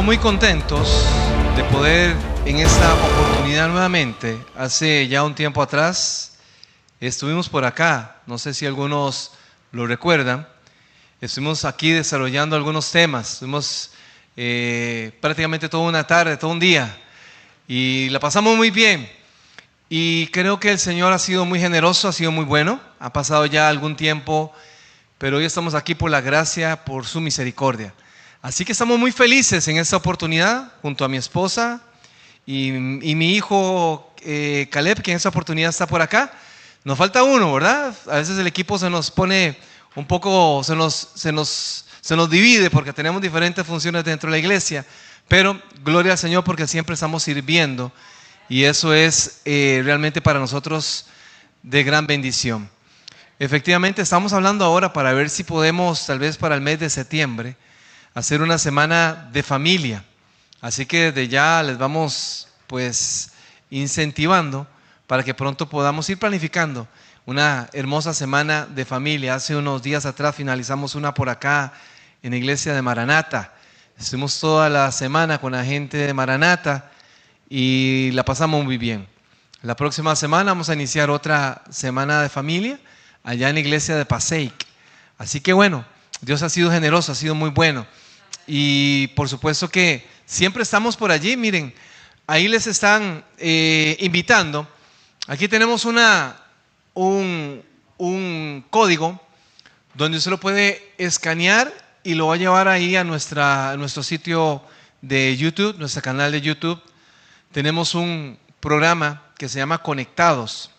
Estamos muy contentos de poder en esta oportunidad nuevamente. Hace ya un tiempo atrás estuvimos por acá, no sé si algunos lo recuerdan. Estuvimos aquí desarrollando algunos temas, estuvimos prácticamente toda una tarde, todo un día, y la pasamos muy bien. Y creo que el Señor ha sido muy generoso, ha sido muy bueno. Ha pasado ya algún tiempo, pero hoy estamos aquí por la gracia, por su misericordia. Así que estamos muy felices en esta oportunidad, junto a mi esposa y mi hijo Caleb, que en esta oportunidad está por acá. Nos falta uno, ¿verdad? A veces el equipo se nos pone un poco, se nos divide porque tenemos diferentes funciones dentro de la iglesia. Pero gloria al Señor porque siempre estamos sirviendo y eso es realmente para nosotros de gran bendición. Efectivamente, estamos hablando ahora para ver si podemos, tal vez para el mes de septiembre, hacer una semana de familia. Así que desde ya les vamos pues incentivando para que pronto podamos ir planificando una hermosa semana de familia. Hace unos días atrás finalizamos una por acá en la iglesia de Maranata. Estuvimos toda la semana con la gente de Maranata y la pasamos muy bien. La próxima semana vamos a iniciar otra semana de familia allá en la iglesia de Passaic. Así que bueno, Dios ha sido generoso, ha sido muy bueno. Y por supuesto que siempre estamos por allí. Miren, ahí les están invitando. Aquí tenemos un código donde usted lo puede escanear y lo va a llevar ahí a nuestro sitio de YouTube, nuestro canal de YouTube. Tenemos un programa que se llama Conectados.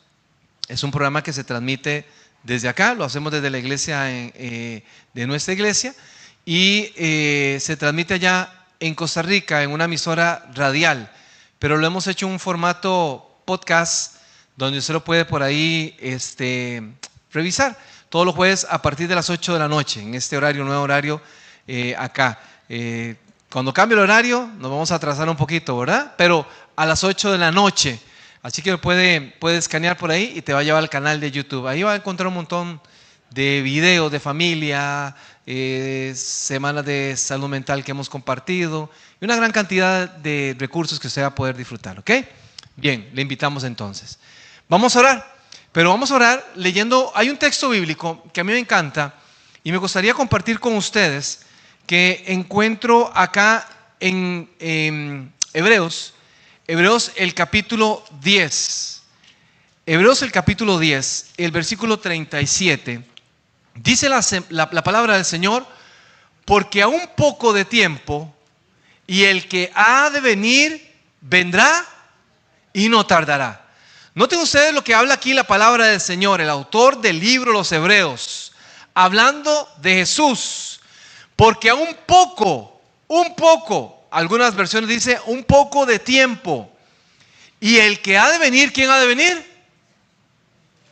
Es un programa que se transmite desde acá, lo hacemos desde la iglesia, de nuestra iglesia, y se transmite allá en Costa Rica en una emisora radial, pero lo hemos hecho en un formato podcast donde usted lo puede por ahí revisar todos los jueves a partir de las 8 de la noche, en este horario, nuevo horario acá. Cuando cambie el horario nos vamos a atrasar un poquito, ¿verdad? Pero a las 8 de la noche. Así que puede escanear por ahí y te va a llevar al canal de YouTube. Ahí va a encontrar un montón de videos de familia, semanas de salud mental que hemos compartido y una gran cantidad de recursos que usted va a poder disfrutar, ¿ok? Bien, le invitamos entonces. Vamos a orar, pero vamos a orar leyendo, hay un texto bíblico que a mí me encanta y me gustaría compartir con ustedes que encuentro acá en Hebreos el capítulo 10. Hebreos el capítulo 10, el versículo 37. Dice la palabra del Señor: porque a un poco de tiempo, y el que ha de venir, vendrá y no tardará. Noten ustedes lo que habla aquí la palabra del Señor, el autor del libro Los Hebreos, hablando de Jesús. Porque a un poco, algunas versiones dicen un poco de tiempo. Y el que ha de venir, ¿quién ha de venir?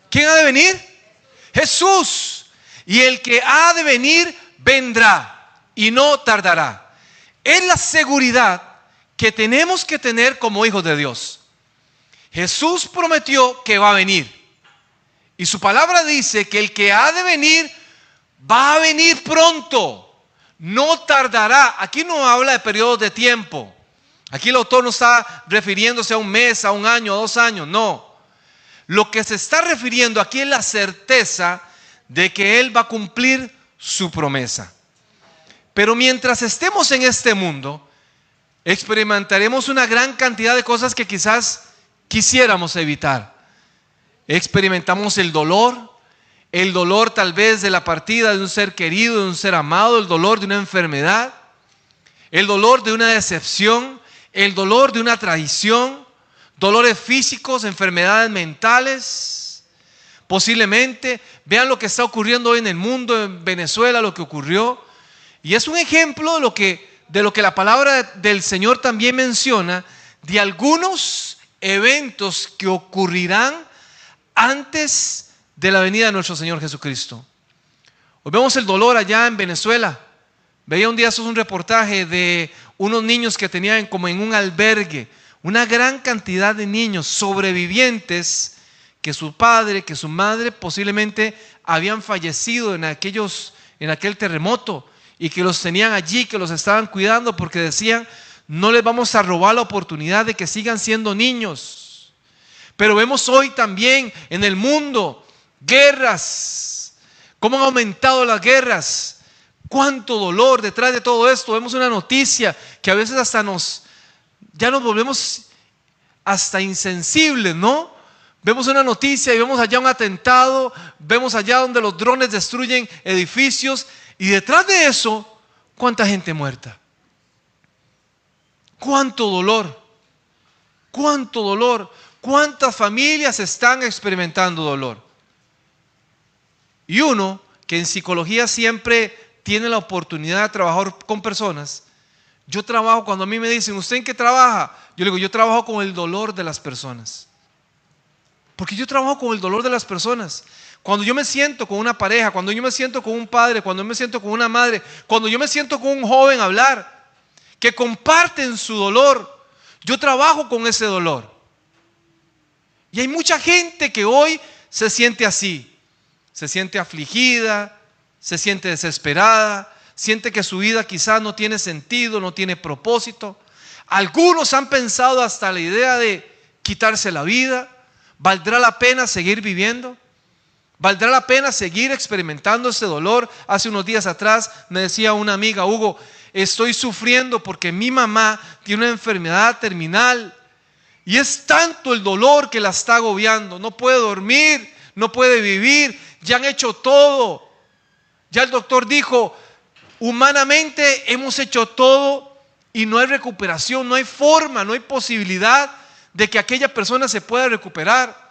¿Quién ha de venir? Jesús. Y el que ha de venir vendrá y no tardará. Es la seguridad que tenemos que tener como hijos de Dios. Jesús prometió que va a venir. Y su palabra dice que el que ha de venir va a venir pronto. No tardará. Aquí no habla de periodos de tiempo. Aquí el autor no está refiriéndose a un mes, a un año, a 2 años. No. Lo que se está refiriendo aquí es la certeza de que Él va a cumplir su promesa. Pero mientras estemos en este mundo, experimentaremos una gran cantidad de cosas que quizás quisiéramos evitar. Experimentamos el dolor tal vez de la partida de un ser querido, de un ser amado, el dolor de una enfermedad, el dolor de una decepción, el dolor de una traición, dolores físicos, enfermedades mentales. Posiblemente vean lo que está ocurriendo hoy en el mundo, en Venezuela, lo que ocurrió. Y es un ejemplo de lo que la palabra del Señor también menciona, de algunos eventos que ocurrirán antes de la venida de nuestro Señor Jesucristo. Hoy vemos el dolor allá en Venezuela. Veía un día un reportaje de unos niños que tenían como en un albergue una gran cantidad de niños sobrevivientes que su padre, que su madre posiblemente habían fallecido en aquel terremoto y que los tenían allí, que los estaban cuidando porque decían: no les vamos a robar la oportunidad de que sigan siendo niños. Pero vemos hoy también en el mundo guerras, cómo han aumentado las guerras, cuánto dolor detrás de todo esto. Vemos una noticia que a veces hasta ya nos volvemos hasta insensibles, ¿no? Vemos una noticia y vemos allá un atentado, vemos allá donde los drones destruyen edificios, y detrás de eso, ¿cuánta gente muerta? ¿Cuánto dolor? ¿Cuánto dolor? ¿Cuántas familias están experimentando dolor? Y uno que en psicología siempre tiene la oportunidad de trabajar con personas. Yo trabajo, cuando a mí me dicen: ¿usted en qué trabaja? Yo le digo: yo trabajo con el dolor de las personas. Porque yo trabajo con el dolor de las personas. Cuando yo me siento con una pareja, cuando yo me siento con un padre, cuando yo me siento con una madre, cuando yo me siento con un joven a hablar, que comparten su dolor, yo trabajo con ese dolor. Y hay mucha gente que hoy se siente así, se siente afligida, se siente desesperada, siente que su vida quizás no tiene sentido, no tiene propósito. Algunos han pensado hasta la idea de quitarse la vida. ¿Valdrá la pena seguir viviendo? ¿Valdrá la pena seguir experimentando ese dolor? Hace unos días atrás me decía una amiga: Hugo, estoy sufriendo porque mi mamá tiene una enfermedad terminal y es tanto el dolor que la está agobiando. No puede dormir, no puede vivir, ya han hecho todo. Ya el doctor dijo: humanamente hemos hecho todo y no hay recuperación, no hay forma, no hay posibilidad de que aquella persona se pueda recuperar.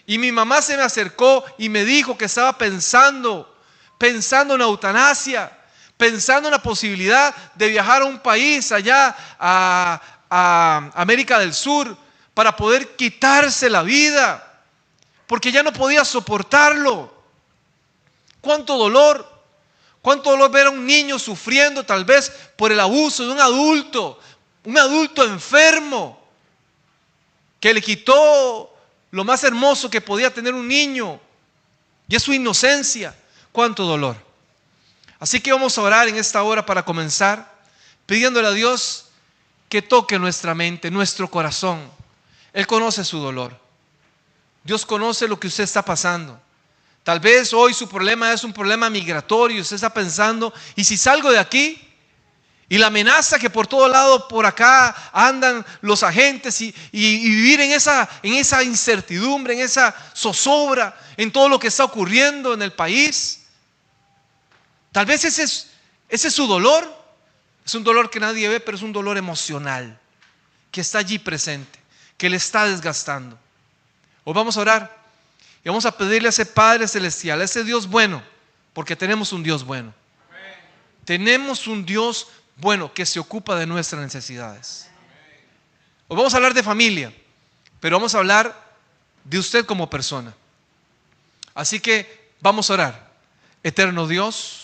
Y mi mamá se me acercó y me dijo que estaba pensando en eutanasia, pensando en la posibilidad de viajar a un país allá a América del Sur para poder quitarse la vida, porque ya no podía soportarlo. ¿Cuánto dolor? ¿Cuánto dolor ver a un niño sufriendo tal vez por el abuso de un adulto enfermo que le quitó lo más hermoso que podía tener un niño, y es su inocencia? Cuánto dolor. Así que vamos a orar en esta hora para comenzar, pidiéndole a Dios que toque nuestra mente, nuestro corazón. Él conoce su dolor. Dios conoce lo que usted está pasando. Tal vez hoy su problema es un problema migratorio. Usted está pensando: ¿y si salgo de aquí? Y la amenaza que por todo lado por acá andan los agentes, y vivir en esa incertidumbre, en esa zozobra, en todo lo que está ocurriendo en el país. Tal vez ese es su dolor. Es un dolor que nadie ve, pero es un dolor emocional que está allí presente, que le está desgastando. Hoy vamos a orar y vamos a pedirle a ese Padre Celestial, a ese Dios bueno, porque tenemos un Dios bueno. Tenemos un Dios bueno que se ocupa de nuestras necesidades. Hoy vamos a hablar de familia, pero vamos a hablar de usted como persona. Así que vamos a orar. Eterno Dios,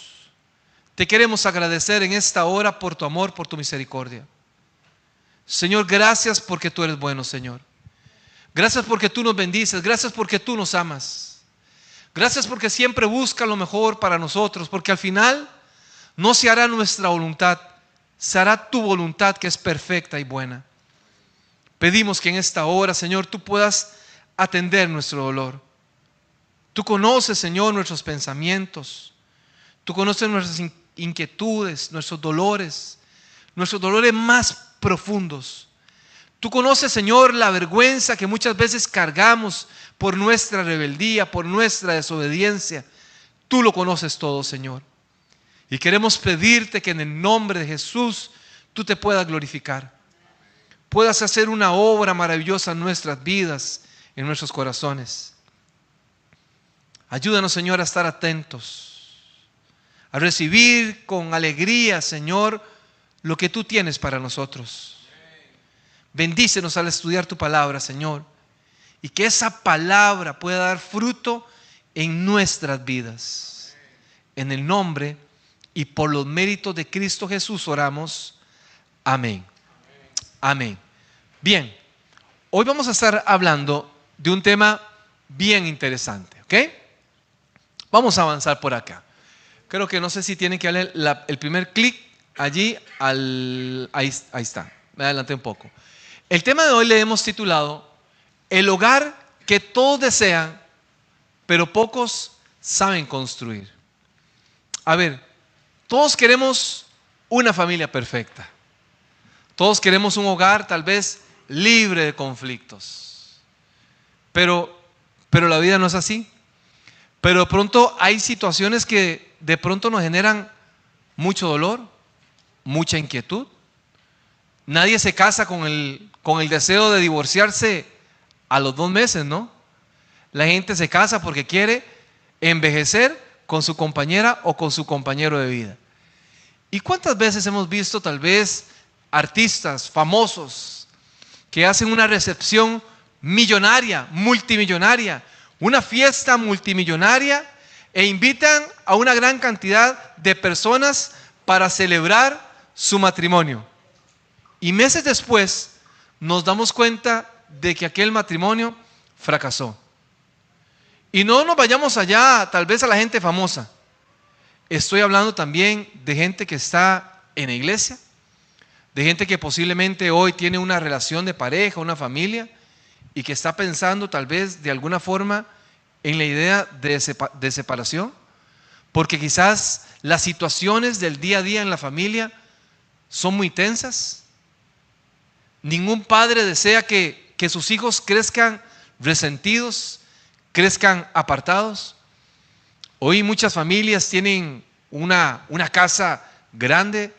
te queremos agradecer en esta hora por tu amor, por tu misericordia. Señor, gracias porque tú eres bueno, Señor. Gracias porque tú nos bendices, gracias porque tú nos amas. Gracias porque siempre buscas lo mejor para nosotros, porque al final no se hará nuestra voluntad, se hará tu voluntad, que es perfecta y buena. Pedimos que en esta hora, Señor, tú puedas atender nuestro dolor. Tú conoces, Señor, nuestros pensamientos. Tú conoces nuestras inquietudes, nuestros dolores más profundos. Tú conoces, Señor, la vergüenza que muchas veces cargamos por nuestra rebeldía, por nuestra desobediencia. Tú lo conoces todo, Señor. Y queremos pedirte que en el nombre de Jesús tú te puedas glorificar. Puedas hacer una obra maravillosa en nuestras vidas, en nuestros corazones. Ayúdanos, Señor, a estar atentos, a recibir con alegría, Señor, lo que tú tienes para nosotros. Bendícenos al estudiar tu palabra, Señor, y que esa palabra pueda dar fruto en nuestras vidas. En el nombre y por los méritos de Cristo Jesús oramos. Amén. Amén. Bien, hoy vamos a estar hablando de un tema bien interesante, ¿ok? Vamos a avanzar por acá. Creo que no sé si tienen que darle el primer clic allí, ahí está, me adelanté un poco. El tema de hoy le hemos titulado El hogar que todos desean, pero pocos saben construir. A ver, todos queremos una familia perfecta. Todos queremos un hogar tal vez libre de conflictos. Pero la vida no es así. Pero de pronto hay situaciones que de pronto nos generan mucho dolor, mucha inquietud. Nadie se casa con el deseo de divorciarse a los 2 meses, ¿no? La gente se casa porque quiere envejecer con su compañera o con su compañero de vida. ¿Y cuántas veces hemos visto tal vez artistas famosos que hacen una recepción millonaria, multimillonaria, una fiesta multimillonaria e invitan a una gran cantidad de personas para celebrar su matrimonio? Y meses después nos damos cuenta de que aquel matrimonio fracasó. Y no nos vayamos allá, tal vez a la gente famosa. Estoy hablando también de gente que está en la iglesia, de gente que posiblemente hoy tiene una relación de pareja, una familia, y que está pensando tal vez de alguna forma en la idea de separación, porque quizás las situaciones del día a día en la familia son muy tensas. Ningún padre desea que sus hijos crezcan resentidos, crezcan apartados. Hoy muchas familias tienen una casa grande,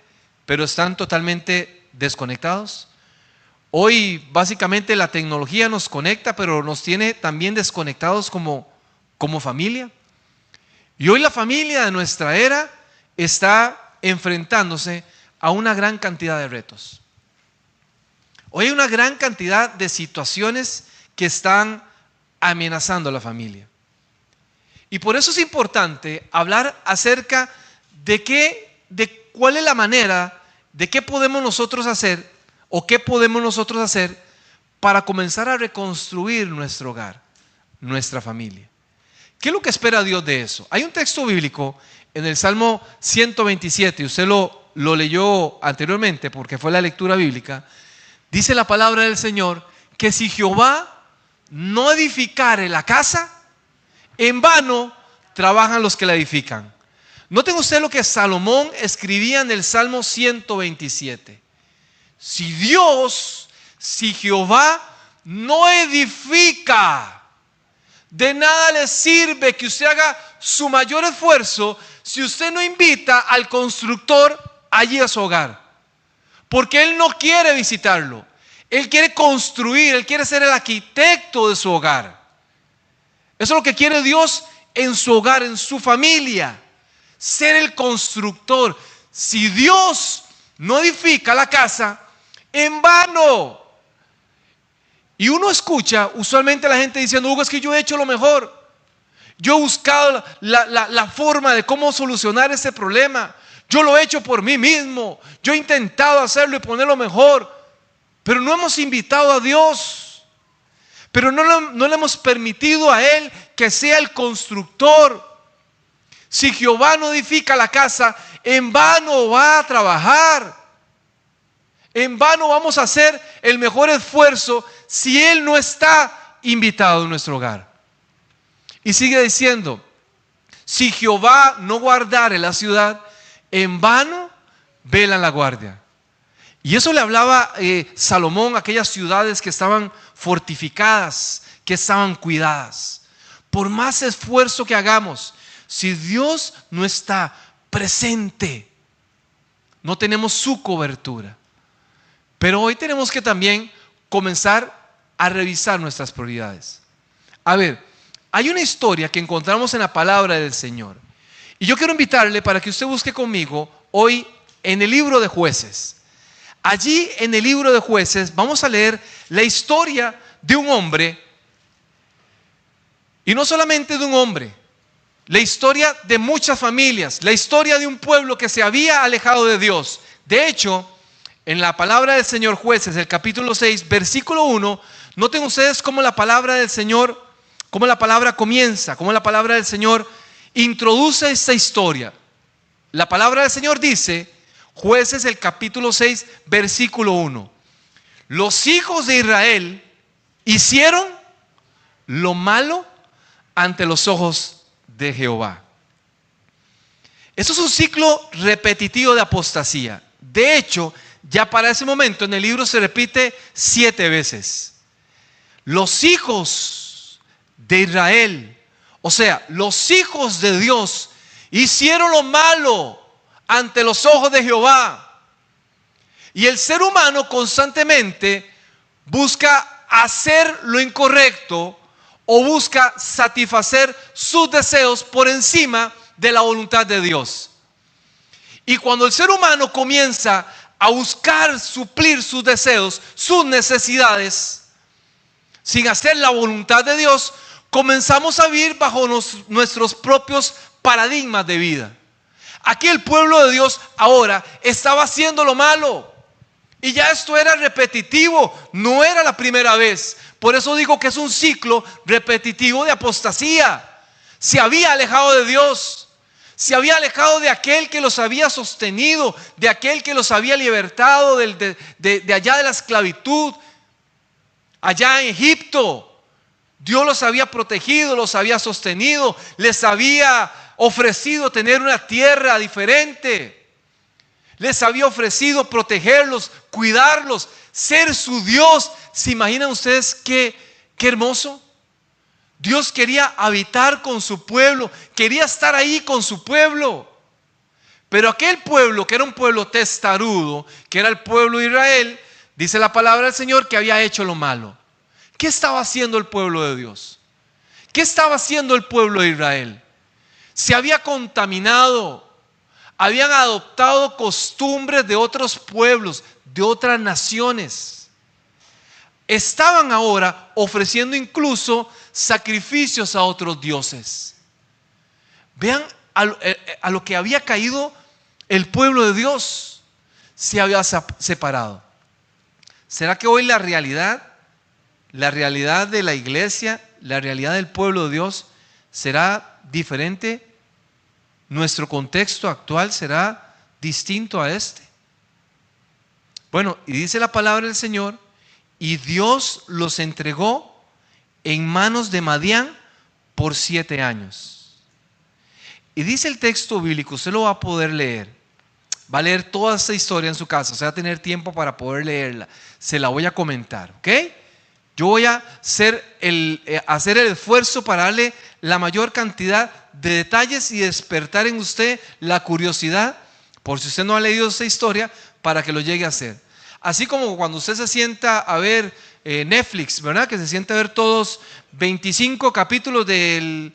pero están totalmente desconectados. Hoy básicamente la tecnología nos conecta, pero nos tiene también desconectados como familia. Y hoy la familia de nuestra era está enfrentándose a una gran cantidad de retos. Hoy hay una gran cantidad de situaciones que están amenazando a la familia. Y por eso es importante hablar acerca de cuál es la manera, de qué podemos nosotros hacer o qué podemos nosotros hacer para comenzar a reconstruir nuestro hogar, nuestra familia. ¿Qué es lo que espera Dios de eso? Hay un texto bíblico en el Salmo 127, y usted lo leyó anteriormente porque fue la lectura bíblica. Dice la palabra del Señor que si Jehová no edificare la casa, en vano trabajan los que la edifican. Noten usted lo que Salomón escribía en el Salmo 127. Si Jehová no edifica, de nada le sirve que usted haga su mayor esfuerzo si usted no invita al constructor allí a su hogar. Porque él no quiere visitarlo. Él quiere construir, él quiere ser el arquitecto de su hogar. Eso es lo que quiere Dios en su hogar, en su familia. Ser el constructor. Si Dios no edifica la casa, en vano. Y uno escucha usualmente a la gente diciendo: Hugo, es que yo he hecho lo mejor. Yo he buscado la forma de cómo solucionar ese problema. Yo lo he hecho por mí mismo. Yo he intentado hacerlo y ponerlo mejor. Pero no hemos invitado a Dios. Pero no le hemos permitido a Él que sea el constructor. Si Jehová no edifica la casa, en vano va a trabajar. En vano vamos a hacer el mejor esfuerzo si Él no está invitado en nuestro hogar. Y sigue diciendo: si Jehová no guardare la ciudad, en vano vela la guardia. Y eso le hablaba Salomón a aquellas ciudades que estaban fortificadas, que estaban cuidadas. Por más esfuerzo que hagamos, si Dios no está presente, no tenemos su cobertura. Pero hoy tenemos que también comenzar a revisar nuestras prioridades. A ver, hay una historia que encontramos en la palabra del Señor. Y yo quiero invitarle para que usted busque conmigo hoy en el libro de Jueces. Allí en el libro de Jueces vamos a leer la historia de un hombre. Y no solamente de un hombre, la historia de muchas familias, la historia de un pueblo que se había alejado de Dios. De hecho, en la palabra del Señor, Jueces, el capítulo 6, versículo 1, noten ustedes cómo la palabra del Señor, cómo la palabra comienza, cómo la palabra del Señor introduce esta historia. La palabra del Señor dice, Jueces el capítulo 6, versículo 1. Los hijos de Israel hicieron lo malo ante los ojos de Jehová. Eso es un ciclo repetitivo de apostasía. De hecho, ya para ese momento en el libro se repite 7 veces. Los hijos de Israel, o sea, los hijos de Dios, hicieron lo malo ante los ojos de Jehová. Y el ser humano constantemente busca hacer lo incorrecto o busca satisfacer sus deseos por encima de la voluntad de Dios. Y cuando el ser humano comienza a buscar suplir sus deseos, sus necesidades, sin hacer la voluntad de Dios, comenzamos a vivir bajo nuestros propios paradigmas de vida. Aquí el pueblo de Dios ahora estaba haciendo lo malo. Y ya esto era repetitivo, no era la primera vez. Por eso digo que es un ciclo repetitivo de apostasía. Se había alejado de Dios. Se había alejado de aquel que los había sostenido, de aquel que los había libertado de allá de la esclavitud, allá en Egipto. Dios los había protegido, los había sostenido, les había ofrecido tener una tierra diferente. Les había ofrecido protegerlos, cuidarlos, ser su Dios. ¿Se imaginan ustedes qué hermoso? Dios quería habitar con su pueblo, quería estar ahí con su pueblo. Pero aquel pueblo, que era un pueblo testarudo, que era el pueblo de Israel, dice la palabra del Señor que había hecho lo malo. ¿Qué estaba haciendo el pueblo de Dios? ¿Qué estaba haciendo el pueblo de Israel? Se había contaminado. Habían adoptado costumbres de otros pueblos, de otras naciones. Estaban ahora ofreciendo incluso sacrificios a otros dioses. Vean a lo que había caído el pueblo de Dios. Se había separado. ¿Será que hoy la realidad de la iglesia, la realidad del pueblo de Dios será diferente? ¿Nuestro contexto actual será distinto a este? Bueno, y dice la palabra del Señor, y Dios los entregó en manos de Madián por 7 años. Y dice el texto bíblico, usted lo va a poder leer. Va a leer toda esta historia en su casa, o sea, va a tener tiempo para poder leerla. Se la voy a comentar, ¿ok? Yo voy a hacer el esfuerzo para darle la mayor cantidad de detalles y despertar en usted la curiosidad, por si usted no ha leído esta historia, para que lo llegue a hacer. Así como cuando usted se sienta a ver Netflix, ¿verdad? Que se sienta a ver todos 25 capítulos del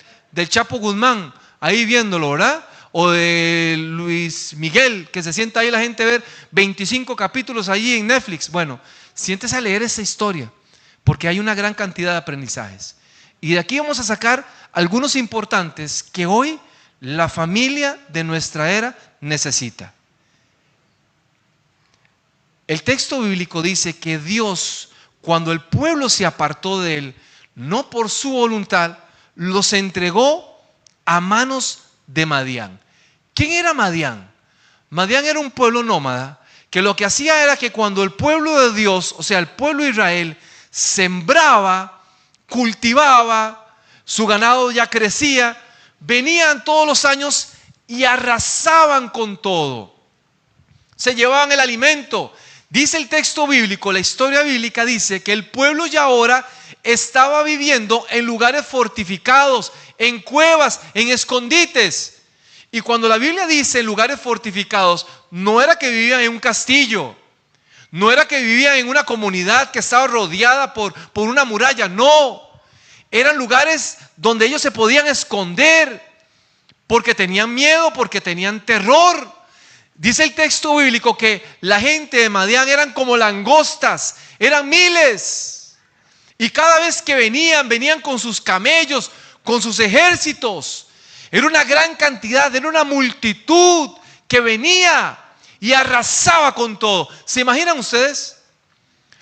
Chapo Guzmán, ahí viéndolo, ¿verdad? O de Luis Miguel, que se sienta ahí la gente a ver 25 capítulos allí en Netflix. Bueno, siéntese a leer esa historia, porque hay una gran cantidad de aprendizajes. Y de aquí vamos a sacar algunos importantes que hoy la familia de nuestra era necesita. El texto bíblico dice que Dios, cuando el pueblo se apartó de él, no por su voluntad, los entregó a manos de Madián. ¿Quién era Madián? Madián era un pueblo nómada que lo que hacía era que cuando el pueblo de Dios, o sea, el pueblo de Israel, sembraba, cultivaba, su ganado ya crecía, venían todos los años y arrasaban con todo. Se llevaban el alimento. Dice el texto bíblico, la historia bíblica dice que el pueblo ya ahora estaba viviendo en lugares fortificados, en cuevas, en escondites. Y cuando la Biblia dice lugares fortificados, no era que vivían en un castillo, no era que vivían en una comunidad que estaba rodeada por una muralla, no. Eran lugares donde ellos se podían esconder porque tenían miedo, porque tenían terror. Dice el texto bíblico que la gente de Madián eran como langostas, eran miles. Y cada vez que venían con sus camellos, con sus ejércitos. Era una gran cantidad, era una multitud que venía y arrasaba con todo. ¿Se imaginan ustedes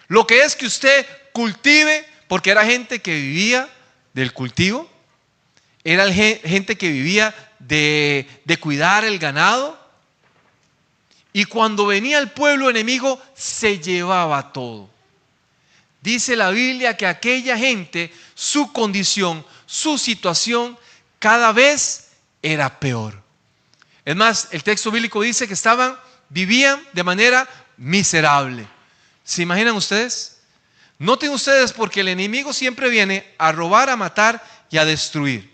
lo que es que usted cultive? Porque era gente que vivía del cultivo, era gente que vivía de cuidar el ganado. y cuando venía el pueblo enemigo se llevaba todo. Dice la Biblia que aquella gente, su condición, su situación cada vez era peor. Es más, el texto bíblico dice que vivían de manera miserable. ¿Se imaginan ustedes? Noten ustedes, porque el enemigo siempre viene a robar, a matar y a destruir.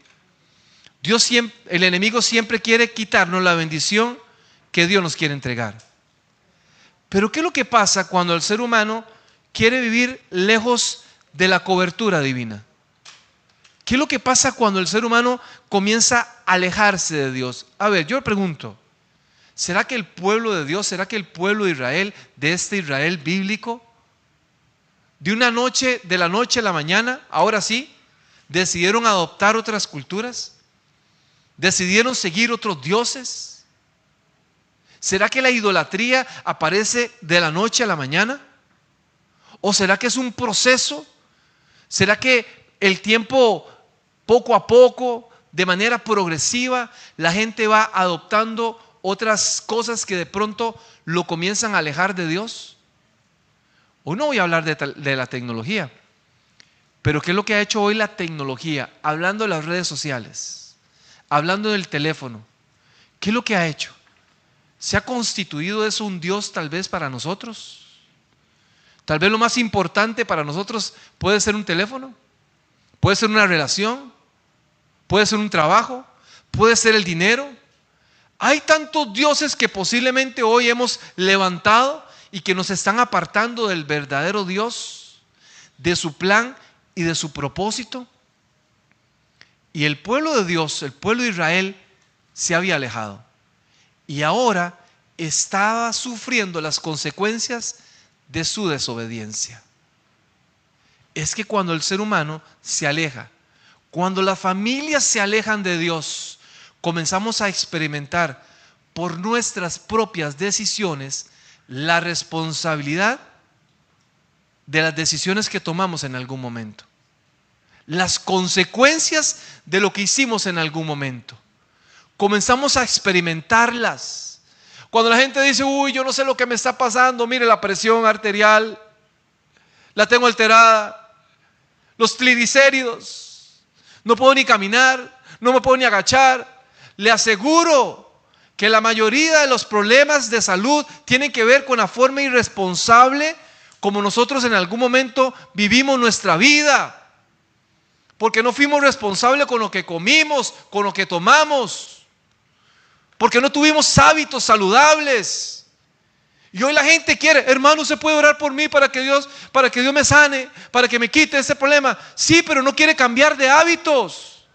El enemigo siempre quiere quitarnos la bendición que Dios nos quiere entregar. Pero ¿qué es lo que pasa cuando el ser humano quiere vivir lejos de la cobertura divina? ¿Qué es lo que pasa cuando el ser humano comienza a alejarse de Dios? A ver, yo pregunto, ¿será que el pueblo de Dios, será que el pueblo de Israel, de este Israel bíblico, de la noche a la mañana, ahora sí, decidieron adoptar otras culturas? ¿Decidieron seguir otros dioses? ¿Será que la idolatría aparece de la noche a la mañana? ¿O será que es un proceso? ¿Será que el tiempo, poco a poco, de manera progresiva, la gente va adoptando otras cosas que de pronto lo comienzan a alejar de Dios? Hoy no voy a hablar de la tecnología, pero ¿qué es lo que ha hecho hoy la tecnología? Hablando de las redes sociales, hablando del teléfono, ¿qué es lo que ha hecho? ¿Se ha constituido eso un Dios tal vez para nosotros? Tal vez lo más importante para nosotros puede ser un teléfono, puede ser una relación, puede ser un trabajo, puede ser el dinero. Hay tantos dioses que posiblemente hoy hemos levantado y que nos están apartando del verdadero Dios, de su plan y de su propósito. Y el pueblo de Dios, el pueblo de Israel, se había alejado. Y ahora estaba sufriendo las consecuencias de su desobediencia. Es que cuando el ser humano se aleja, cuando las familias se alejan de Dios, comenzamos a experimentar por nuestras propias decisiones la responsabilidad de las decisiones que tomamos en algún momento, las consecuencias de lo que hicimos en algún momento. Comenzamos a experimentarlas. Cuando la gente dice, uy, yo no sé lo que me está pasando, mire la presión arterial, la tengo alterada, los triglicéridos, no puedo ni caminar, no me puedo ni agachar. Le aseguro que la mayoría de los problemas de salud tienen que ver con la forma irresponsable como nosotros en algún momento vivimos nuestra vida, porque no fuimos responsables con lo que comimos, con lo que tomamos, porque no tuvimos hábitos saludables. Y hoy la gente quiere, hermano, ¿se puede orar por mí para que Dios me sane, para que me quite ese problema? Sí, pero no quiere cambiar de hábitos.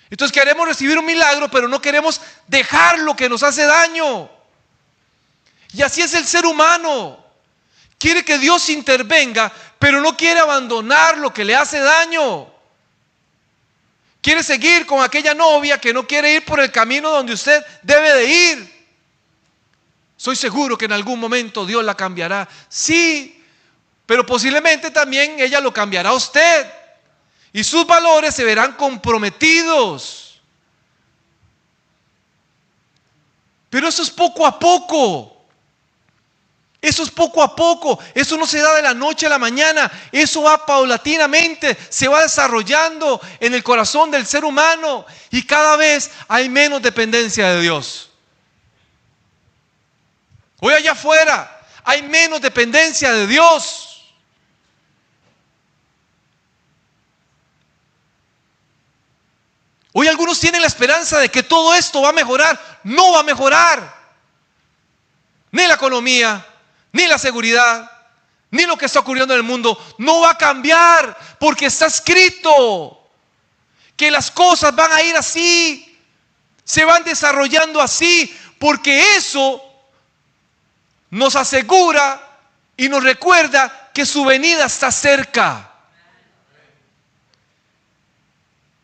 Entonces queremos recibir un milagro, pero no queremos dejar lo que nos hace daño. Y así es el ser humano. Quiere que Dios intervenga, pero no quiere abandonar lo que le hace daño. Quiere seguir con aquella novia que no quiere ir por el camino donde usted debe de ir. Soy seguro que en algún momento Dios la cambiará. Sí, pero posiblemente también ella lo cambiará a usted. Y sus valores se verán comprometidos. Pero eso es poco a poco. Eso es poco a poco. Eso no se da de la noche a la mañana. Eso va paulatinamente. Se va desarrollando en el corazón del ser humano. Y cada vez hay menos dependencia de Dios. Hoy allá afuera hay menos dependencia de Dios. Hoy algunos tienen la esperanza de que todo esto va a mejorar. No va a mejorar. Ni la economía, ni la seguridad, ni lo que está ocurriendo en el mundo. No va a cambiar porque está escrito que las cosas van a ir así. Se van desarrollando así porque eso nos asegura y nos recuerda que su venida está cerca.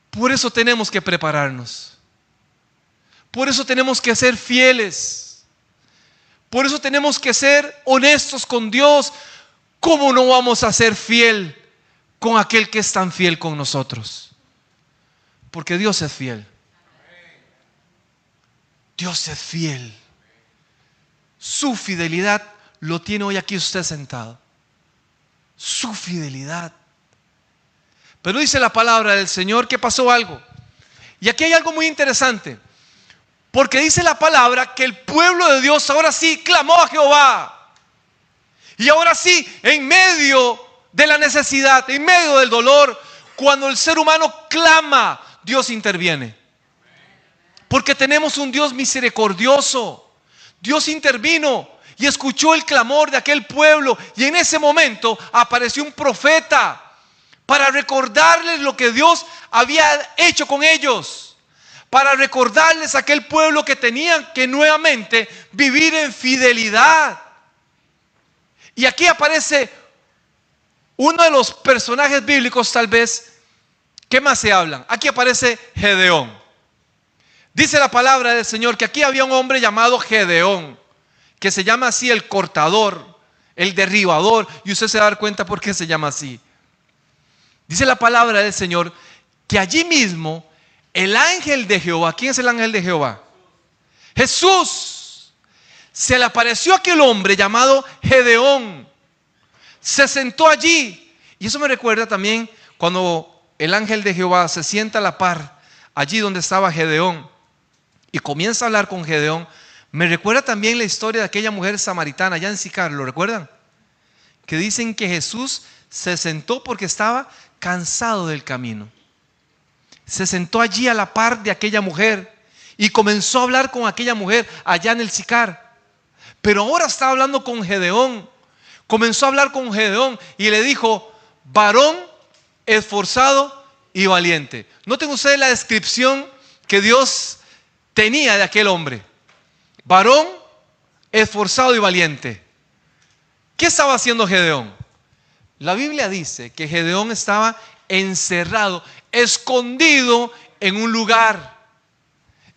Por eso tenemos que prepararnos. Por eso tenemos que ser fieles. Por eso tenemos que ser honestos con Dios. ¿Cómo no vamos a ser fiel con aquel que es tan fiel con nosotros? Porque Dios es fiel. Dios es fiel. Su fidelidad lo tiene hoy aquí usted sentado. Su fidelidad. Pero dice la palabra del Señor que pasó algo. Y aquí hay algo muy interesante. Porque dice la palabra que el pueblo de Dios ahora sí clamó a Jehová. Y ahora sí, en medio de la necesidad, en medio del dolor, cuando el ser humano clama, Dios interviene. Porque tenemos un Dios misericordioso. Dios intervino y escuchó el clamor de aquel pueblo. Y en ese momento apareció un profeta para recordarles lo que Dios había hecho con ellos. Para recordarles a aquel pueblo que tenían que nuevamente vivir en fidelidad. Y aquí aparece uno de los personajes bíblicos tal vez que más se hablan. Aquí aparece Gedeón. Dice la palabra del Señor que aquí había un hombre llamado Gedeón, que se llama así el cortador, el derribador, y usted se va a dar cuenta por qué se llama así. Dice la palabra del Señor que allí mismo el ángel de Jehová, ¿quién es el ángel de Jehová? Jesús. Se le apareció a aquel hombre llamado Gedeón. Se sentó allí. Y eso me recuerda también cuando el ángel de Jehová se sienta a la par, allí donde estaba Gedeón, y comienza a hablar con Gedeón. Me recuerda también la historia de aquella mujer samaritana allá en Sicar, ¿lo recuerdan? Que dicen que Jesús se sentó porque estaba cansado del camino. Se sentó allí a la par de aquella mujer y comenzó a hablar con aquella mujer allá en el Sicar. Pero ahora está hablando con Gedeón. Comenzó a hablar con Gedeón y le dijo: varón esforzado y valiente. Noten ustedes la descripción que Dios tenía de aquel hombre. Varón esforzado y valiente. ¿Qué estaba haciendo Gedeón? La Biblia dice que Gedeón estaba encerrado, escondido en un lugar.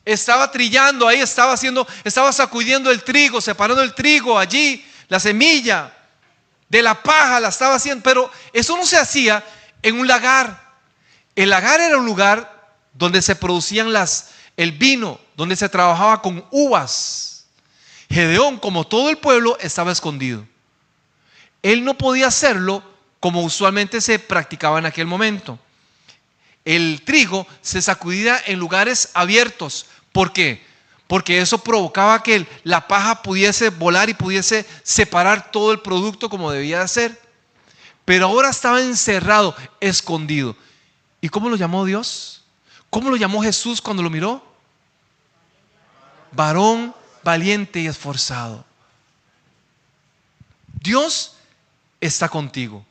Estaba trillando ahí, estaba sacudiendo el trigo, separando el trigo allí, la semilla de la paja la estaba haciendo, pero eso no se hacía en un lagar. El lagar era un lugar donde se producían el vino, donde se trabajaba con uvas. Gedeón, como todo el pueblo, estaba escondido. Él no podía hacerlo como usualmente se practicaba en aquel momento. El trigo se sacudía en lugares abiertos. ¿Por qué? Porque eso provocaba que la paja pudiese volar y pudiese separar todo el producto como debía de ser. Pero ahora estaba encerrado, escondido. ¿Y cómo lo llamó Dios? ¿Cómo lo llamó Jesús cuando lo miró? Varón valiente y esforzado. Dios está contigo.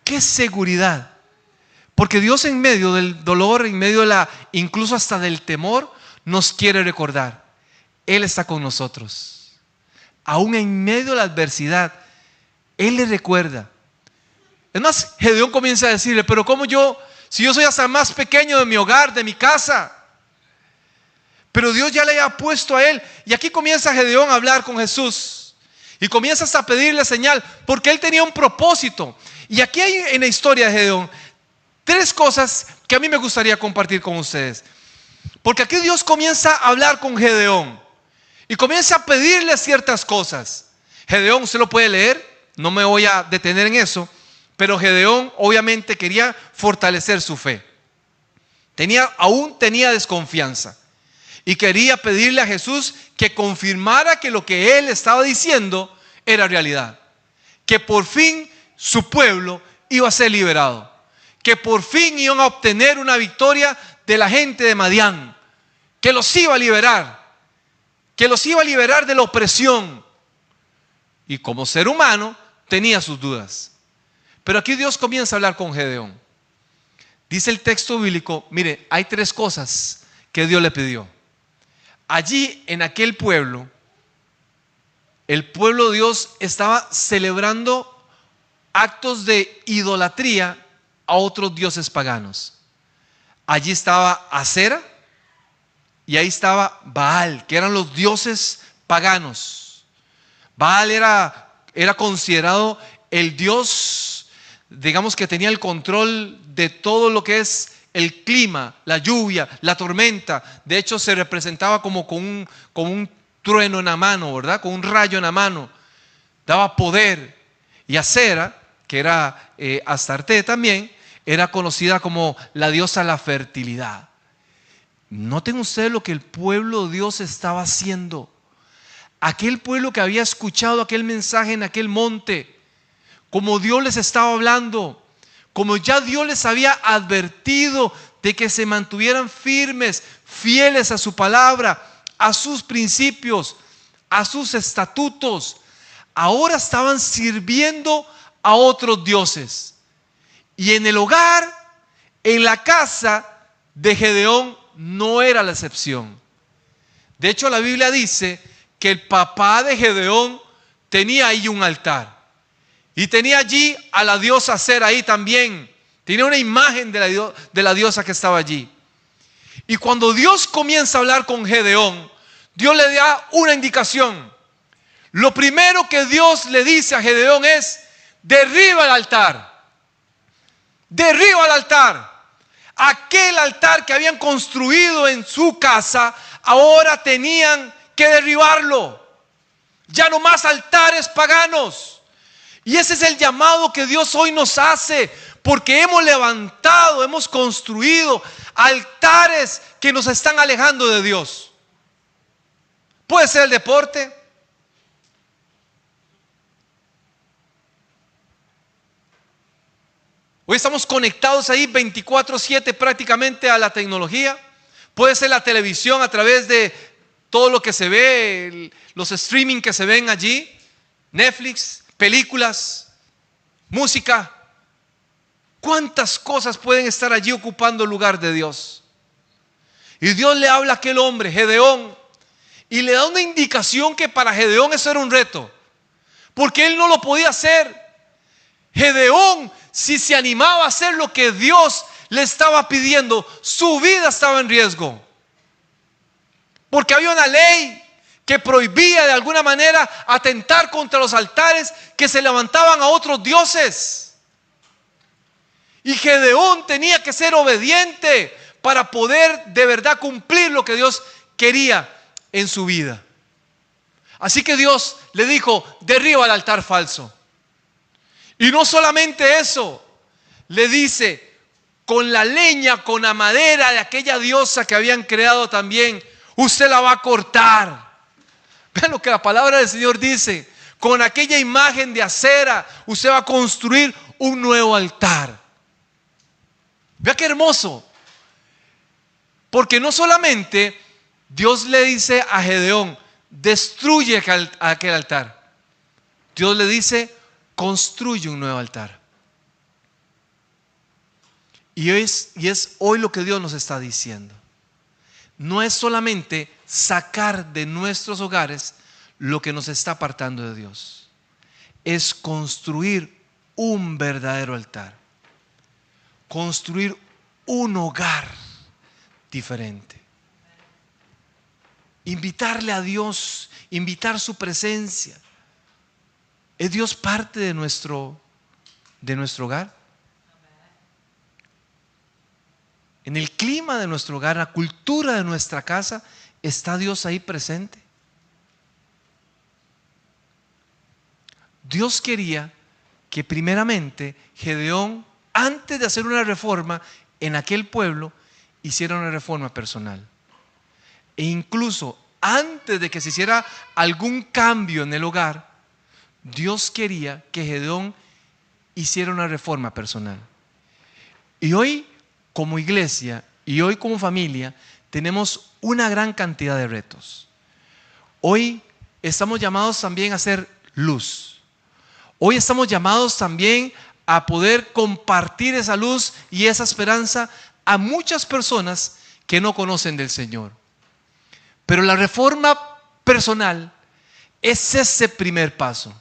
¡Qué seguridad! Porque Dios, en medio del dolor, en medio de incluso hasta del temor, nos quiere recordar: Él está con nosotros. Aún en medio de la adversidad, Él le recuerda. Es más, Gedeón comienza a decirle: pero ¿cómo si yo soy hasta el más pequeño de mi hogar, de mi casa? Pero Dios ya le había puesto a él. Y aquí comienza Gedeón a hablar con Jesús. Y comienza hasta a pedirle señal, porque él tenía un propósito. Y aquí hay en la historia de Gedeón 3 cosas que a mí me gustaría compartir con ustedes. Porque aquí Dios comienza a hablar con Gedeón y comienza a pedirle ciertas cosas. Gedeón, usted lo puede leer, no me voy a detener en eso, pero Gedeón obviamente quería fortalecer su fe. Aún tenía desconfianza y quería pedirle a Jesús que confirmara que lo que él estaba diciendo era realidad. Que por fin su pueblo iba a ser liberado. Que por fin iban a obtener una victoria de la gente de Madián. Que los iba a liberar. Que los iba a liberar de la opresión. Y como ser humano tenía sus dudas. Pero aquí Dios comienza a hablar con Gedeón. Dice el texto bíblico, mire, hay 3 cosas que Dios le pidió. Allí en aquel pueblo, el pueblo de Dios estaba celebrando actos de idolatría a otros dioses paganos. Allí estaba Acera y ahí estaba Baal, que eran los dioses paganos. Baal era considerado el dios, digamos, que tenía el control de todo lo que es el clima, la lluvia, la tormenta. De hecho, se representaba como con un trueno en la mano, ¿verdad? Con un rayo en la mano. Daba poder. Y Acera, que era Astarte también, era conocida como la diosa de la fertilidad. Noten ustedes lo que el pueblo de Dios estaba haciendo. Aquel pueblo que había escuchado aquel mensaje en aquel monte, como Dios les estaba hablando, como ya Dios les había advertido de que se mantuvieran firmes, fieles a su palabra, a sus principios, a sus estatutos. Ahora estaban sirviendo a otros dioses. Y en el hogar, en la casa de Gedeón, no era la excepción. De hecho, la Biblia dice que el papá de Gedeón tenía ahí un altar. Y tenía allí a la diosa Acera ahí también. Tenía una imagen de la diosa que estaba allí. Y cuando Dios comienza a hablar con Gedeón, Dios le da una indicación. Lo primero que Dios le dice a Gedeón es: derriba el altar. Derriba el altar. Aquel altar que habían construido en su casa, ahora tenían que derribarlo. Ya no más altares paganos. Y ese es el llamado que Dios hoy nos hace, porque hemos levantado, hemos construido altares que nos están alejando de Dios. Puede ser el deporte, hoy estamos conectados ahí 24/7 prácticamente a la tecnología. Puede ser la televisión a través de todo lo que se ve, los streaming que se ven allí, Netflix, películas, música. ¿Cuántas cosas pueden estar allí ocupando el lugar de Dios? Y Dios le habla a aquel hombre, Gedeón, y le da una indicación que para Gedeón eso era un reto, porque él no lo podía hacer. Gedeón, si se animaba a hacer lo que Dios le estaba pidiendo, su vida estaba en riesgo, porque había una ley que prohibía de alguna manera atentar contra los altares que se levantaban a otros dioses. Y Gedeón tenía que ser obediente para poder de verdad cumplir lo que Dios quería en su vida. Así que Dios le dijo: derriba el altar falso. Y no solamente eso, le dice: con la leña, con la madera de aquella diosa que habían creado también, usted la va a cortar. Vean lo que la palabra del Señor dice: con aquella imagen de Acera, usted va a construir un nuevo altar. Vea qué hermoso. Porque no solamente Dios le dice a Gedeón: destruye aquel altar. Dios le dice: construye un nuevo altar. Y es hoy lo que Dios nos está diciendo. No es solamente sacar de nuestros hogares lo que nos está apartando de Dios. Es construir un verdadero altar. Construir un hogar diferente. Invitarle a Dios, invitar su presencia. ¿Es Dios parte de nuestro hogar? En el clima de nuestro hogar, la cultura de nuestra casa, ¿está Dios ahí presente? Dios quería que primeramente Gedeón, antes de hacer una reforma en aquel pueblo, hiciera una reforma personal. E incluso antes de que se hiciera algún cambio en el hogar, Dios quería que Gedeón hiciera una reforma personal. Y hoy, como iglesia y hoy como familia, tenemos una gran cantidad de retos. Hoy estamos llamados también a ser luz. Hoy estamos llamados también a poder compartir esa luz y esa esperanza a muchas personas que no conocen del Señor. Pero la reforma personal es ese primer paso.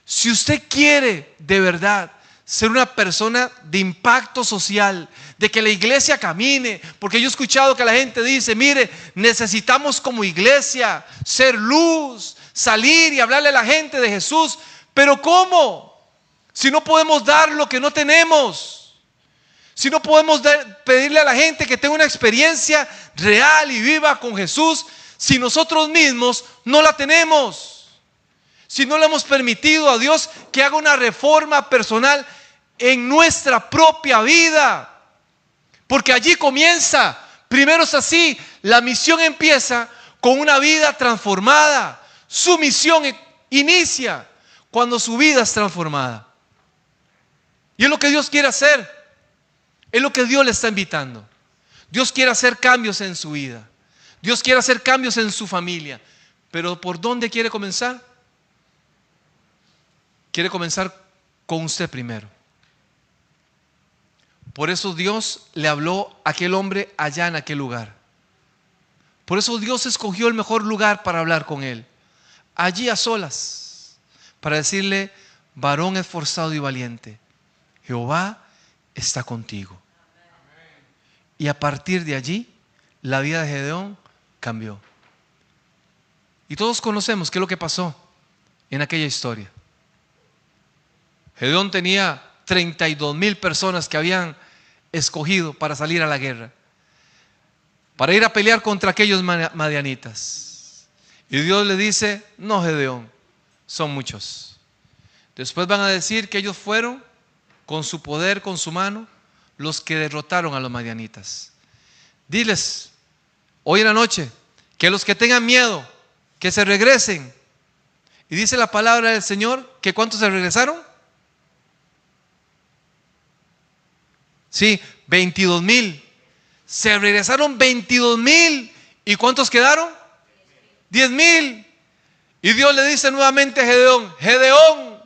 Si usted quiere de verdad ser una persona de impacto social, de que la iglesia camine, porque yo he escuchado que la gente dice: mire, necesitamos como iglesia ser luz, salir y hablarle a la gente de Jesús. Pero ¿cómo? Si no podemos dar lo que no tenemos, si no podemos pedirle a la gente que tenga una experiencia real y viva con Jesús, si nosotros mismos no la tenemos? Si no le hemos permitido a Dios que haga una reforma personal en nuestra propia vida. Porque allí comienza. Primero es así. La misión empieza con una vida transformada. Su misión inicia cuando su vida es transformada. Y es lo que Dios quiere hacer. Es lo que Dios le está invitando. Dios quiere hacer cambios en su vida. Dios quiere hacer cambios en su familia. Pero ¿por dónde quiere comenzar? Quiere comenzar con usted primero. Por eso Dios le habló a aquel hombre allá en aquel lugar. Por eso Dios escogió el mejor lugar para hablar con él. Allí a solas. Para decirle: varón esforzado y valiente, Jehová está contigo. Y a partir de allí, la vida de Gedeón cambió. Y todos conocemos qué es lo que pasó en aquella historia. Gedeón tenía 32,000 personas que habían escogido para salir a la guerra, para ir a pelear contra aquellos madianitas. Y Dios le dice: no, Gedeón, son muchos. Después van a decir que ellos fueron, con su poder, con su mano, los que derrotaron a los madianitas. Diles hoy en la noche que los que tengan miedo, que se regresen. Y dice la palabra del Señor que ¿cuántos se regresaron? Sí, 22,000. Se regresaron 22,000. ¿Y cuántos quedaron? 10,000. Y Dios le dice nuevamente a Gedeón: Gedeón,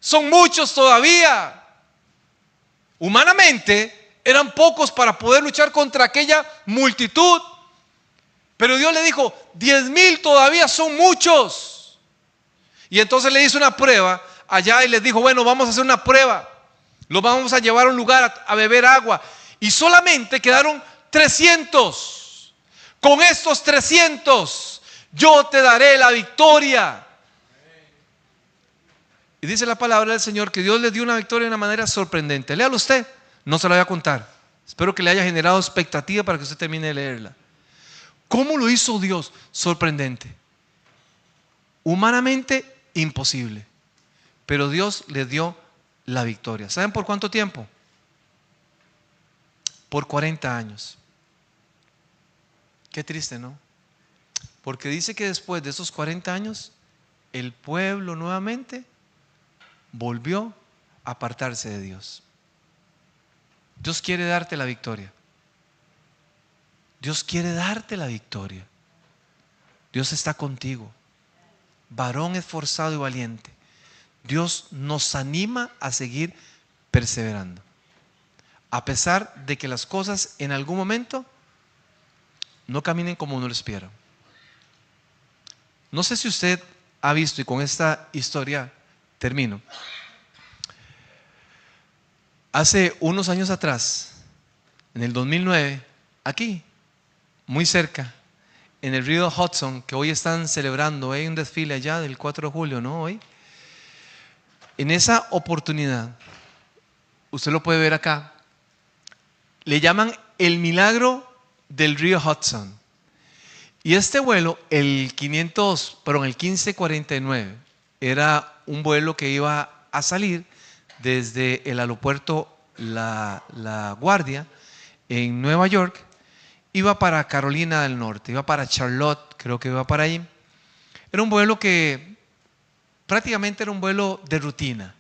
son muchos todavía. Humanamente eran pocos para poder luchar contra aquella multitud. Pero Dios le dijo: 10,000 todavía son muchos. Y entonces le hizo una prueba allá y les dijo: bueno, vamos a hacer una prueba. Los vamos a llevar a un lugar a beber agua. Y solamente quedaron 300. Con estos 300 yo te daré la victoria. Y dice la palabra del Señor que Dios les dio una victoria de una manera sorprendente. Léalo usted, no se la voy a contar. Espero que le haya generado expectativa para que usted termine de leerla. ¿Cómo lo hizo Dios? Sorprendente. Humanamente imposible. Pero Dios les dio la victoria. ¿Saben por cuánto tiempo? Por 40 años. Qué triste, ¿no? Porque dice que después de esos 40 años, el pueblo nuevamente volvió a apartarse de Dios. Dios quiere darte la victoria. Dios quiere darte la victoria. Dios está contigo. Varón esforzado y valiente. Dios nos anima a seguir perseverando. A pesar de que las cosas en algún momento no caminen como uno lo espera. No sé si usted ha visto, y con esta historia termino. Hace unos años atrás, en el 2009, aquí, muy cerca, en el río Hudson, que hoy están celebrando, hay un desfile allá del 4 de julio, ¿no? Hoy. En esa oportunidad, usted lo puede ver acá, le llaman el milagro del río Hudson. Y este vuelo, el 1549, era un vuelo que iba a salir desde el aeropuerto La Guardia en Nueva York. Iba para Carolina del Norte, iba para Charlotte, creo que iba para ahí. Era un vuelo que prácticamente era un vuelo de rutina.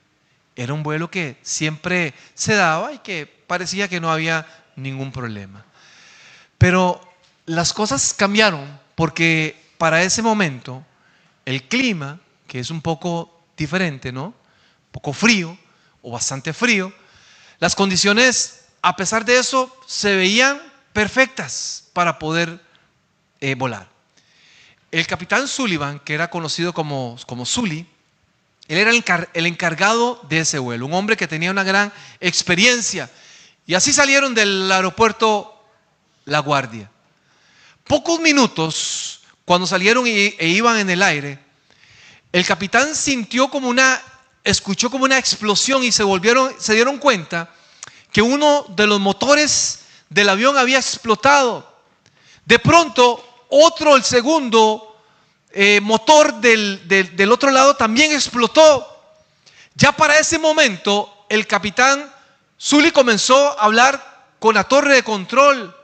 Era un vuelo que siempre se daba y que parecía que no había ningún problema. Pero las cosas cambiaron porque para ese momento el clima, que es un poco diferente, ¿no? Un poco frío o bastante frío, las condiciones, a pesar de eso, se veían perfectas para poder volar. El capitán Sullivan, que era conocido como Sully, él era el encargado de ese vuelo, un hombre que tenía una gran experiencia. Y así salieron del aeropuerto La Guardia. Pocos minutos, cuando salieron e iban en el aire, el capitán escuchó como una explosión y se dieron cuenta que uno de los motores del avión había explotado. De pronto, el segundo motor del otro lado también explotó. Ya para ese momento, el capitán Sully comenzó a hablar con la torre de control,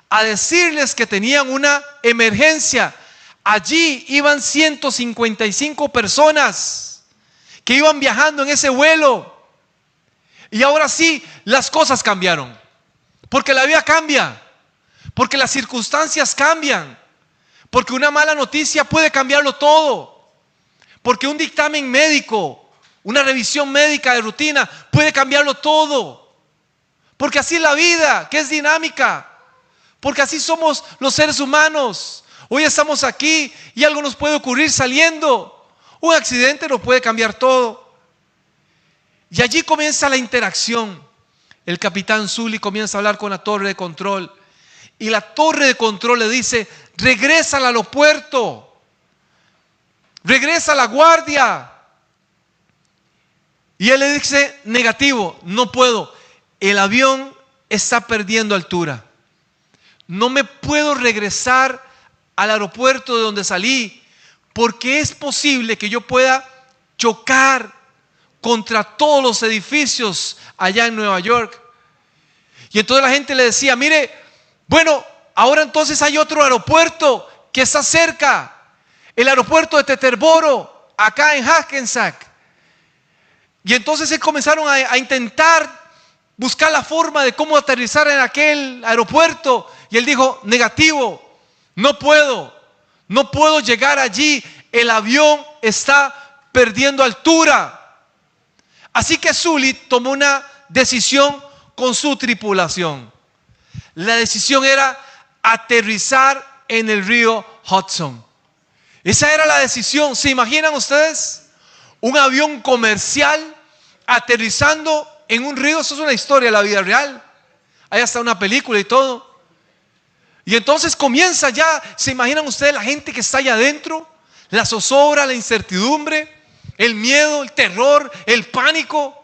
a decirles que tenían una emergencia. Allí iban 155 personas que iban viajando en ese vuelo. Y ahora sí, las cosas cambiaron. Porque la vida cambia. Porque las circunstancias cambian. Porque una mala noticia puede cambiarlo todo. Porque un dictamen médico, una revisión médica de rutina puede cambiarlo todo. Porque así es la vida, que es dinámica. Porque así somos los seres humanos. Hoy estamos aquí y algo nos puede ocurrir saliendo. Un accidente nos puede cambiar todo. Y allí comienza la interacción. El capitán Sully comienza a hablar con la torre de control. Y la torre de control le dice: regresa al aeropuerto. Regresa a la guardia. Y él le dice: negativo, no puedo. El avión está perdiendo altura. No me puedo regresar al aeropuerto de donde salí, porque es posible que yo pueda chocar contra todos los edificios allá en Nueva York. Y entonces la gente le decía: mire, bueno, ahora entonces hay otro aeropuerto que está cerca, el aeropuerto de Teterboro, acá en Hackensack. Y entonces se comenzaron a intentar buscar la forma de cómo aterrizar en aquel aeropuerto. Y él dijo: negativo, no puedo llegar allí, el avión está perdiendo altura. Así que Sully tomó una decisión con su tripulación. La decisión era aterrizar en el río Hudson. Esa era la decisión. ¿Se imaginan ustedes? Un avión comercial aterrizando en un río. Eso es una historia de la vida real. Ahí está una película y todo. Y entonces comienza ya, ¿se imaginan ustedes la gente que está allá adentro? La zozobra, la incertidumbre, el miedo, el terror, el pánico.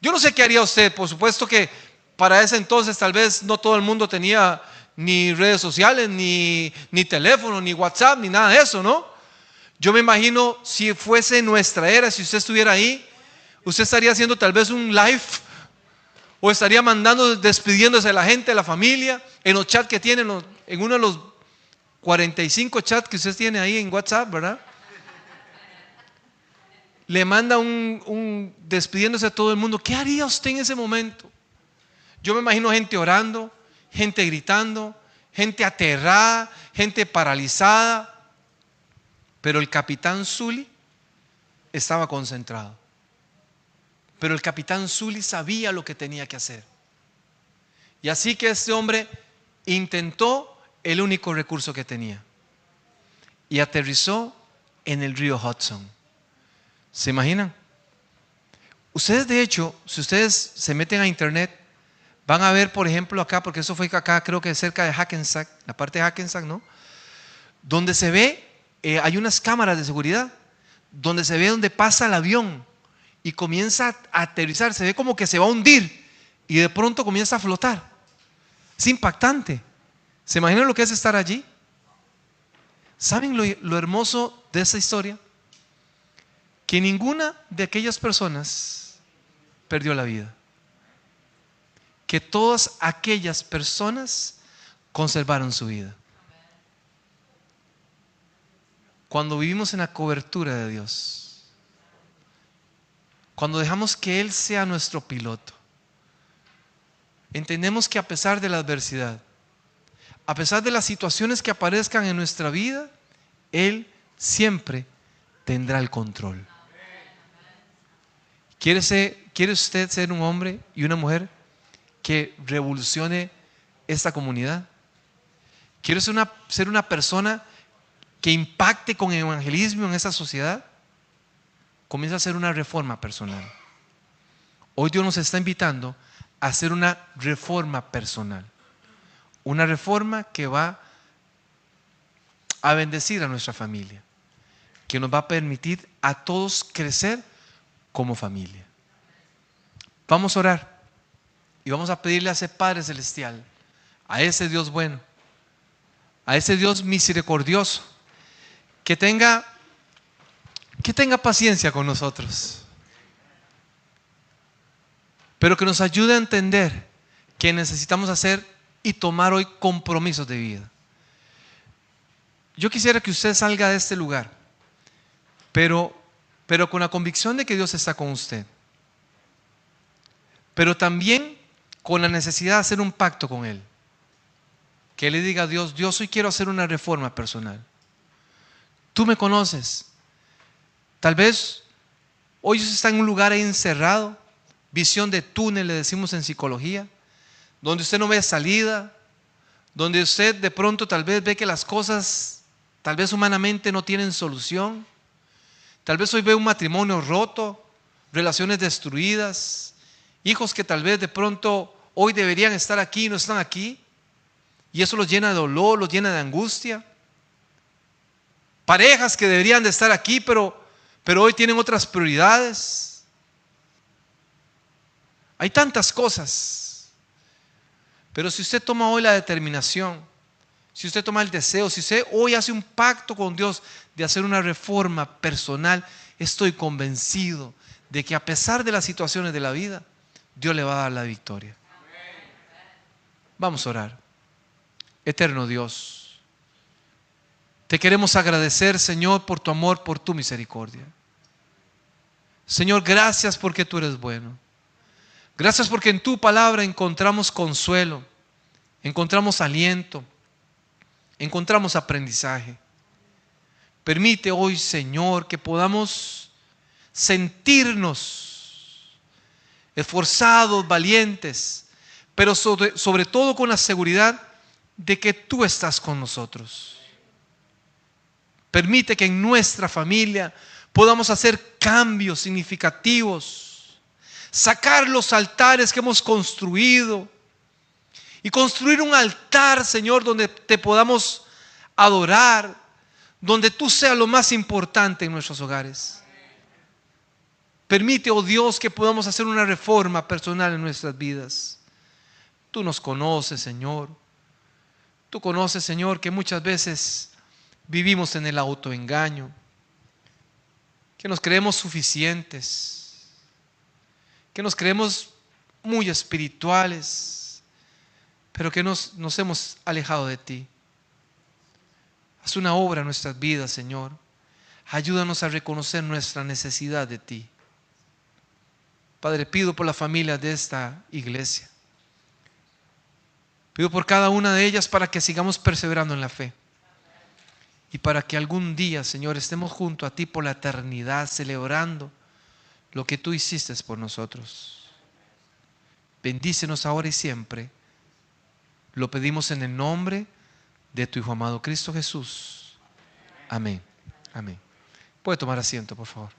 Yo no sé qué haría usted. Por supuesto que para ese entonces tal vez no todo el mundo tenía ni redes sociales, ni teléfono, ni WhatsApp, ni nada de eso, ¿no? Yo me imagino si fuese nuestra era, si usted estuviera ahí, usted estaría haciendo tal vez un live, o estaría mandando, despidiéndose de la gente, de la familia, en los chats que tienen, en uno de los 45 chats que usted tiene ahí en WhatsApp, ¿verdad? Le manda un despidiéndose de todo el mundo. ¿Qué haría usted en ese momento? Yo me imagino gente orando, gente gritando, gente aterrada, gente paralizada. Pero el capitán Sully estaba concentrado. Pero el capitán Sully sabía lo que tenía que hacer. Y así que este hombre intentó el único recurso que tenía. Y aterrizó en el río Hudson. ¿Se imaginan? Ustedes, de hecho, si ustedes se meten a internet, van a ver, por ejemplo, acá, porque eso fue acá, creo que cerca de Hackensack, la parte de Hackensack, ¿no? Donde se ve, hay unas cámaras de seguridad, donde se ve donde pasa el avión y comienza a aterrizar, se ve como que se va a hundir y de pronto comienza a flotar. Es impactante. ¿Se imaginan lo que es estar allí? ¿Saben lo hermoso de esa historia? Que ninguna de aquellas personas perdió la vida. Que todas aquellas personas conservaron su vida. Cuando vivimos en la cobertura de Dios, cuando dejamos que Él sea nuestro piloto, entendemos que a pesar de la adversidad, a pesar de las situaciones que aparezcan en nuestra vida, Él siempre tendrá el control. ¿Quiere usted ser un hombre y una mujer que revolucione esta comunidad? ¿Quiere ser una persona que impacte con evangelismo en esa sociedad? Comienza a hacer una reforma personal. Hoy Dios nos está invitando a hacer una reforma personal. Una reforma que va a bendecir a nuestra familia, que nos va a permitir a todos crecer como familia. Vamos a orar y vamos a pedirle a ese Padre Celestial, a ese Dios bueno, a ese Dios misericordioso, que tenga paciencia con nosotros, pero que nos ayude a entender que necesitamos hacer y tomar hoy compromisos de vida. Yo quisiera que usted salga de este lugar, pero con la convicción de que Dios está con usted, pero también con la necesidad de hacer un pacto con Él. Que le diga a Dios: Dios, hoy quiero hacer una reforma personal. Tú me conoces. Tal vez hoy usted está en un lugar ahí encerrado, visión de túnel, le decimos en psicología, donde usted no ve salida, donde usted de pronto tal vez ve que las cosas, tal vez humanamente, no tienen solución. Tal vez hoy ve un matrimonio roto, relaciones destruidas, hijos que tal vez de pronto hoy deberían estar aquí y no están aquí, y eso los llena de dolor, los llena de angustia. Parejas que deberían de estar aquí, pero hoy tienen otras prioridades. Hay tantas cosas. Pero si usted toma hoy la determinación, si usted toma el deseo, si usted hoy hace un pacto con Dios de hacer una reforma personal, estoy convencido de que a pesar de las situaciones de la vida, Dios le va a dar la victoria. Vamos a orar. Eterno Dios, te queremos agradecer, Señor, por tu amor, por tu misericordia. Señor, gracias porque tú eres bueno. Gracias porque en tu palabra encontramos consuelo, encontramos aliento, encontramos aprendizaje. Permite hoy, Señor, que podamos sentirnos esforzados, valientes, pero sobre todo con la seguridad de que tú estás con nosotros. Permite que en nuestra familia podamos hacer cambios significativos, sacar los altares que hemos construido y construir un altar, Señor, donde te podamos adorar, donde tú seas lo más importante en nuestros hogares. Permite, oh Dios, que podamos hacer una reforma personal en nuestras vidas. Tú nos conoces, Señor. Tú conoces, Señor, que muchas veces vivimos en el autoengaño, que nos creemos suficientes, que nos creemos muy espirituales, pero que nos hemos alejado de ti. Haz una obra en nuestras vidas, Señor. Ayúdanos a reconocer nuestra necesidad de ti. Padre, pido por la familia de esta iglesia. Pido por cada una de ellas para que sigamos perseverando en la fe. Y para que algún día, Señor, estemos junto a ti por la eternidad, celebrando lo que tú hiciste por nosotros. Bendícenos ahora y siempre. Lo pedimos en el nombre de tu Hijo amado Cristo Jesús. Amén. Amén. Puede tomar asiento, por favor.